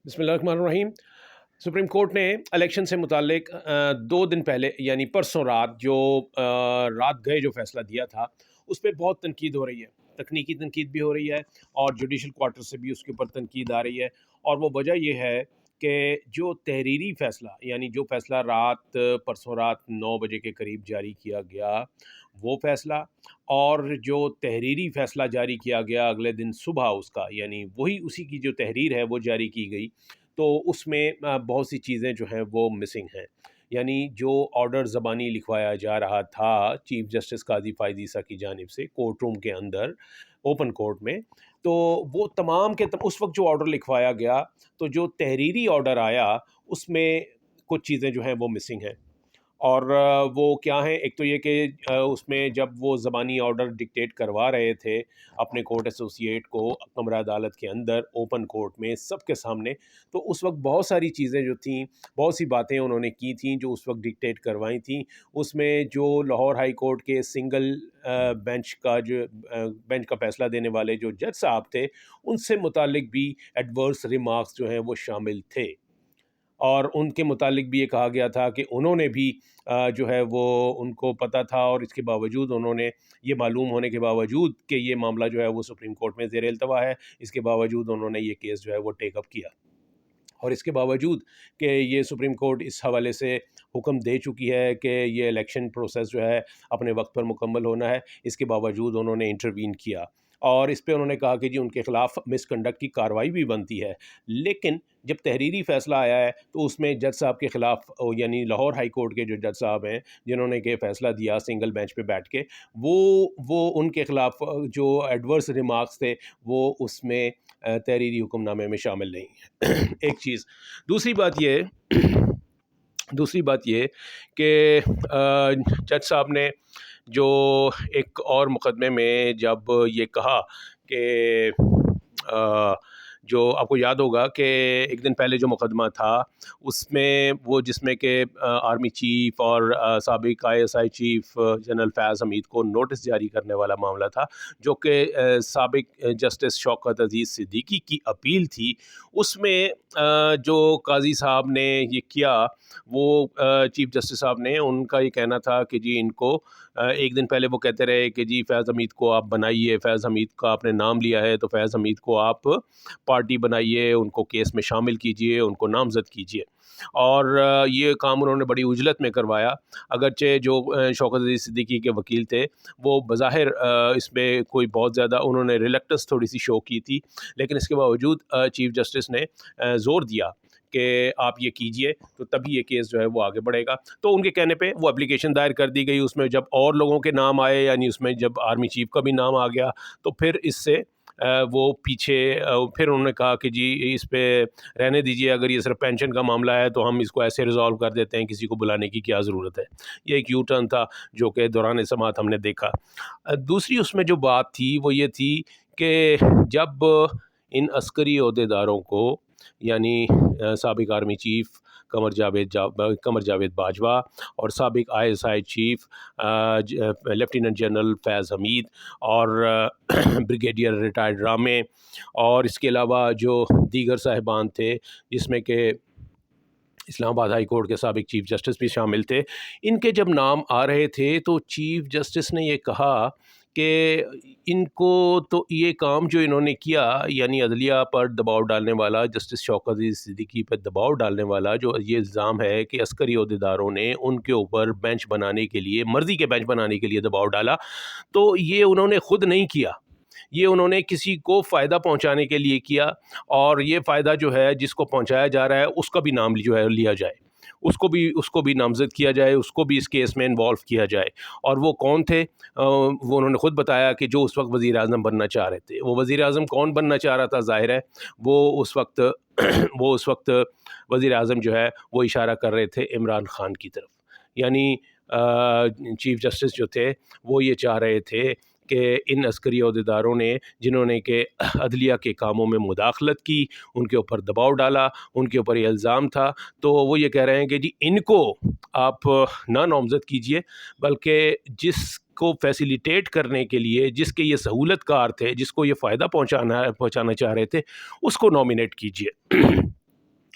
بسم اللہ الرحمن الرحیم۔ سپریم کورٹ نے الیکشن سے متعلق 2 دن پہلے یعنی پرسوں رات رات گئے جو فیصلہ دیا تھا اس پہ بہت تنقید ہو رہی ہے، تکنیکی تنقید بھی ہو رہی ہے اور جوڈیشل کوارٹر سے بھی اس کے اوپر تنقید آ رہی ہے۔ اور وہ وجہ یہ ہے کہ جو تحریری فیصلہ یعنی جو فیصلہ پرسوں رات 9 بجے کے قریب جاری کیا گیا وہ فیصلہ، اور جو تحریری فیصلہ جاری کیا گیا اگلے دن صبح اس کا یعنی اسی کی جو تحریر ہے وہ جاری کی گئی، تو اس میں بہت سی چیزیں جو ہیں وہ مسنگ ہیں۔ یعنی جو آرڈر زبانی لکھوایا جا رہا تھا چیف جسٹس قاضی فائز عیسیٰ کی جانب سے کورٹ روم کے اندر اوپن کورٹ میں، تو وہ تمام کے اس وقت جو آرڈر لکھوایا گیا تو جو تحریری آرڈر آیا اس میں کچھ چیزیں جو ہیں وہ مسنگ ہیں۔ اور وہ کیا ہیں، ایک تو یہ کہ اس میں جب وہ زبانی آرڈر ڈکٹیٹ کروا رہے تھے اپنے کورٹ ایسوسیٹ کو کمرہ عدالت کے اندر اوپن کورٹ میں سب کے سامنے، تو اس وقت بہت ساری چیزیں جو تھیں، بہت سی باتیں انہوں نے کی تھیں جو اس وقت ڈکٹیٹ کروائی تھیں۔ اس میں جو لاہور ہائی کورٹ کے سنگل بینچ کا فیصلہ دینے والے جو جج صاحب تھے ان سے متعلق بھی ایڈورس ریمارکس جو ہیں وہ شامل تھے، اور ان کے متعلق بھی یہ کہا گیا تھا کہ انہوں نے بھی جو ہے وہ ان کو پتہ تھا، اور اس کے باوجود انہوں نے یہ معلوم ہونے کے باوجود کہ یہ معاملہ جو ہے وہ سپریم کورٹ میں زیر التوا ہے، اس کے باوجود انہوں نے یہ کیس جو ہے وہ ٹیک اپ کیا، اور اس کے باوجود کہ یہ سپریم کورٹ اس حوالے سے حکم دے چکی ہے کہ یہ الیکشن پروسیس جو ہے اپنے وقت پر مکمل ہونا ہے، اس کے باوجود انہوں نے انٹروین کیا، اور اس پہ انہوں نے کہا کہ جی ان کے خلاف مس کنڈکٹ کی کارروائی بھی بنتی ہے۔ لیکن جب تحریری فیصلہ آیا ہے تو اس میں جج صاحب کے خلاف یعنی لاہور ہائی کورٹ کے جو جج صاحب ہیں جنہوں نے کہ فیصلہ دیا سنگل بینچ پہ بیٹھ کے، وہ ان کے خلاف جو ایڈورس ریمارکس تھے وہ اس میں تحریری حکم نامے میں شامل نہیں ہیں۔ ایک چیز، دوسری بات یہ کہ جج صاحب نے جو ایک اور مقدمے میں جب یہ کہا کہ جو آپ کو یاد ہوگا کہ ایک دن پہلے جو مقدمہ تھا اس میں وہ جس میں کہ آرمی چیف اور سابق ISI چیف جنرل فیاض حمید کو نوٹس جاری کرنے والا معاملہ تھا، جو کہ سابق جسٹس شوکت عزیز صدیقی کی اپیل تھی، اس میں جو قاضی صاحب نے یہ کیا وہ چیف جسٹس صاحب نے ان کا یہ کہنا تھا کہ جی ان کو ایک دن پہلے وہ کہتے رہے کہ جی فیاض حمید کو آپ بنائیے، فیاض حمید کا آپ نے نام لیا ہے تو فیاض حمید کو آپ پارٹی بنائیے، ان کو کیس میں شامل کیجئے، ان کو نامزد کیجئے، اور یہ کام انہوں نے بڑی عجلت میں کروایا، اگرچہ جو شوکت عزیز صدیقی کے وکیل تھے وہ بظاہر اس میں کوئی بہت زیادہ انہوں نے ریلیکٹنس تھوڑی سی شو کی تھی، لیکن اس کے باوجود چیف جسٹس نے زور دیا کہ آپ یہ کیجئے تو تبھی یہ کیس جو ہے وہ آگے بڑھے گا۔ تو ان کے کہنے پہ وہ اپلیکیشن دائر کر دی گئی، اس میں جب اور لوگوں کے نام آئے یعنی اس میں جب آرمی چیف کا بھی نام آ گیا تو پھر اس سے وہ پیچھے پھر انہوں نے کہا کہ جی اس پہ رہنے دیجئے، اگر یہ صرف پینشن کا معاملہ ہے تو ہم اس کو ایسے ریزالو کر دیتے ہیں، کسی کو بلانے کی کیا ضرورت ہے۔ یہ ایک یو ٹرن تھا جو کہ دوران سماعت ہم نے دیکھا۔ دوسری اس میں جو بات تھی وہ یہ تھی کہ جب ان عسکری عہدیداروں کو یعنی سابق آرمی چیف قمر جاوید باجوہ اور سابق ISI chief lieutenant general Faiz Hameed اور بریگیڈیئر ریٹائرڈ رامے اور اس کے علاوہ جو دیگر صاحبان تھے جس میں کہ اسلام آباد ہائی کورٹ کے سابق چیف جسٹس بھی شامل تھے، ان کے جب نام آ رہے تھے تو چیف جسٹس نے یہ کہا کہ ان کو تو یہ کام جو انہوں نے کیا یعنی عدلیہ پر دباؤ ڈالنے والا، جسٹس شوکت عزیز صدیقی پر دباؤ ڈالنے والا جو یہ الزام ہے کہ عسکری عہدیداروں نے ان کے اوپر بینچ بنانے کے لیے، مرضی کے بینچ بنانے کے لیے دباؤ ڈالا، تو یہ انہوں نے خود نہیں کیا، یہ انہوں نے کسی کو فائدہ پہنچانے کے لیے کیا، اور یہ فائدہ جو ہے جس کو پہنچایا جا رہا ہے اس کا بھی نام جو ہے لیا جائے، اس کو بھی نامزد کیا جائے، اس کو بھی اس کیس میں انوالو کیا جائے۔ اور وہ کون تھے؟ وہ انہوں نے خود بتایا کہ جو اس وقت وزیر اعظم بننا چاہ رہے تھے۔ وہ وزیر اعظم کون بننا چاہ رہا تھا؟ ظاہر ہے وہ اس وقت وزیر اعظم جو ہے وہ اشارہ کر رہے تھے عمران خان کی طرف، یعنی چیف جسٹس جو تھے وہ یہ چاہ رہے تھے کہ ان عسکری عہدیداروں نے جنہوں نے کہ عدلیہ کے کاموں میں مداخلت کی، ان کے اوپر دباؤ ڈالا، ان کے اوپر یہ الزام تھا، تو وہ یہ کہہ رہے ہیں کہ جی ان کو آپ نہ نامزد کیجئے، بلکہ جس کو فیسیلیٹیٹ کرنے کے لیے، جس کے یہ سہولت کار تھے، جس کو یہ فائدہ پہنچانا چاہ رہے تھے، اس کو نامینیٹ کیجئے۔